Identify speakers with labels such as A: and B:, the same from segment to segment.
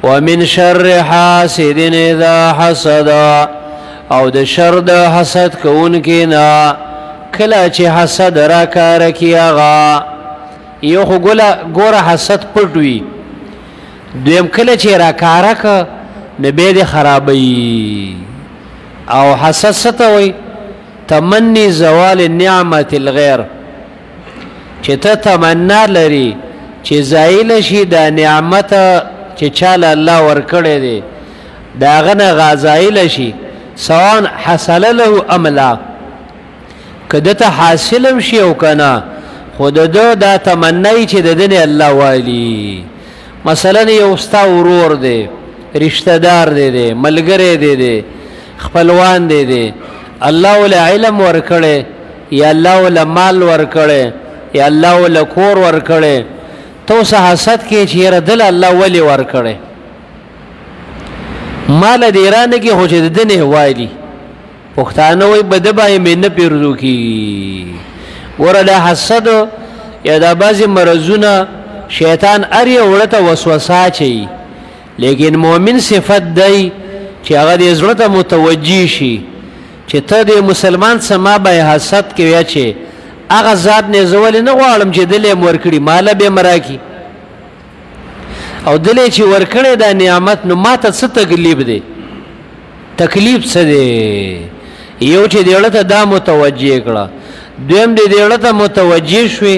A: ومن شر حاسد اذا حسد او د شر د حسد کوونکی نه کله چې حسد را کار کی هغه یو خو ګوره حسد پټ وي دویم کله چې را کار که نه بیا دې خرابوي او حسد څه ته وایي تمنی زوال نعمت الغیر چې ته تمنا لري چې زایل شي دا نعمت چې چاله الله ورکړی دی د هغه نه غازایل شي سواء حصل له ام لا که ده ته حاصل هم شي او که نه خو د ده دا تمنی چې د ده نه الله والي مثلا یو ستا ورور دی رشتہ دار دی ملګری دی خپلوان دی الله ول علم ورکړي یا الله ول مال ورکړي یا الله ول کور ورکړي تو سه حسد کې چې ردل الله ولی ورکړي مال دی رانه کې هو چې دنه وایي پښتانه وي بده باندې مینه پیرزو کی ورله حسد یا د بعضی مرزونه شیطان اری ورته وسوسه چي لیکن مؤمن صفت دی چې هغه د زړه ته متوجي شي چې ته د مسلمان سما به حسد کې ویا چې هغه ذات نه زول نه غواړم چې دلې ورکړي مال به مراکي او دلې چې ورکړي دا نعمت نو ماته څه تکلیف دی تکلیف څه دی یو چې دیړه ته دا متوجي کړه دویم دې دیړه ته متوجي شوي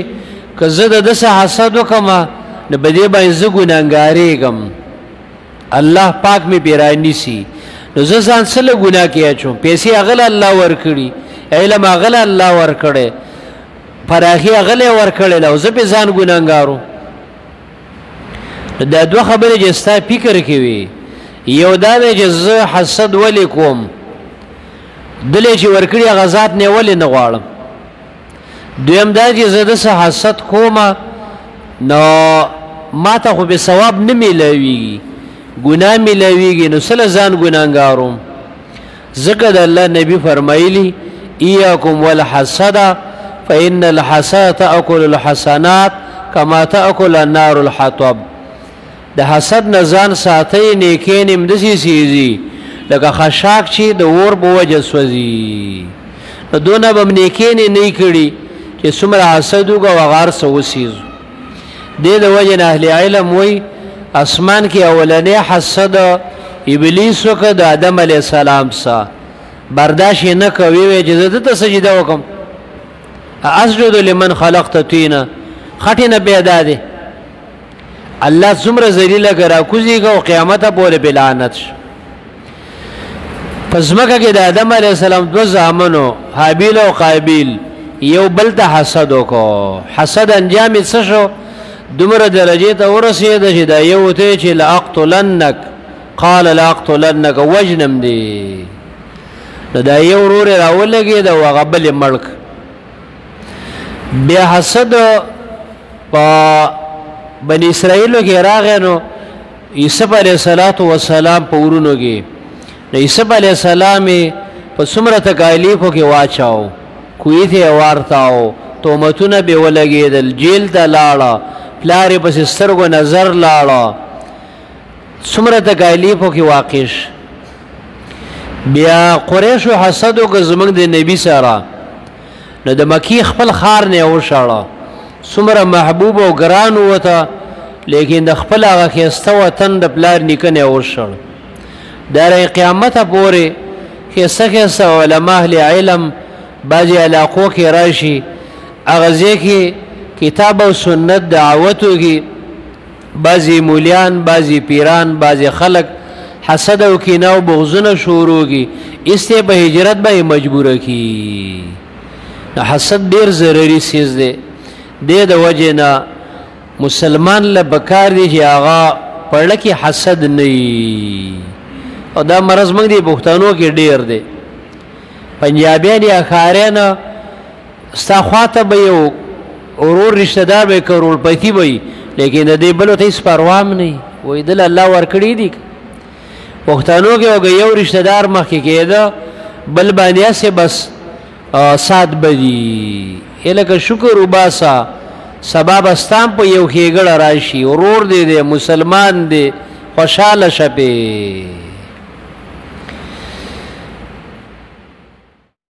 A: که زه د دسه حسد وکما نه بده باندې زه ګناګارې کم الله پاک می پیرانی سي نو زه ځان سره ګناه کیا چوم پیسې اغل الله ورکړي علم اغل الله ورکړي فراخي اغل ورکړي لو زه په ځان ګناګارو دا دوه خبرې چې ستا فکر کوي یو دا چې زه حسد ولې کوم دلې چې ورکړي غزاد نه ولې نه غواړم دویم دا چې زه د حسد کوم نو ماته خو به ثواب نه ملوي ګناه ملويږي نو سره ځان ګناګاروم ذکر الله نبی فرمایلی ایاکم والحسد فإن الحسد تأكل الحسنات كما تأكل النار الحطب د حسد نه ځان ساتي نیکي نیم دسي سيزي لکه خشاک چې د اور بوجه سوځي نو دونه بم نیکي نه کړي چې څومره حسد وغار سوسيز د دې وجه نه اهل علم وای اسمان کې اولنې حسد ابلیس وکړه د آدم علی السلام سره برداشت نه کوي چې زه ته سجده وکم اسجد لمن خلقت طینا خټینه پیدا ده الله څومره ذلیل کرا کوزیږي او قیامت پورې بلعنت پس مکه کې د آدم علی السلام دو زامنو حابیل او قابیل یو بل ته حسد وکړو حسد انجام څه شو دمر درجه ته ورسید چې دا یو ته چې لاقتلنک قال لاقتلنک وجنم دی دا یو ورور راولګي دا وغبل ملک بیا حسد په بنی اسرائیل کې راغنو یوسف علیه السلام په ورونو کې یوسف علیه السلام په څومره تکالیفو کې واچاو کوی ته ورتاو تومتونه به ولګیدل جیل ته لاړه پلار په سترګو نظر لاړه څومره تکالیفو کې واقعش بیا قریش حسد او زمنګ د نبی سره نو د مکی خپل خار نه وشاړه څومره محبوب او ګران وته لیکن د خپل هغه خسته وطن د پلار نکنه وشاړه در قیامت پورې خسته علماء اهل علم بعضی علاقو کې راشي اغه کې کتاب او سنت دعوتو کې بعضی مولیان بعضی پیران بعضی خلق حسد او کینه او بغضونه شروع کی استه په هجرت به مجبور کی حسد ډیر ضروري سیز دی د وجنه مسلمان له بکار دی چې هغه پړل کې حسد نه او دا مرز موږ دی پښتنو کې ډیر دی پنجابیان یا خارانه استخواته به یو اورور رشتہ دار به کروڑپتی وي لیکن د دې بل ته هیڅ پروا نه وي دل الله ورکړي دي پښتنو کې یو رشتہ دار مخکې کېده بل باندې سه بس سات بدی الکه شکر وباسا سبب استام په یو خېګړه راشي اورور دې مسلمان دې خوشاله شپه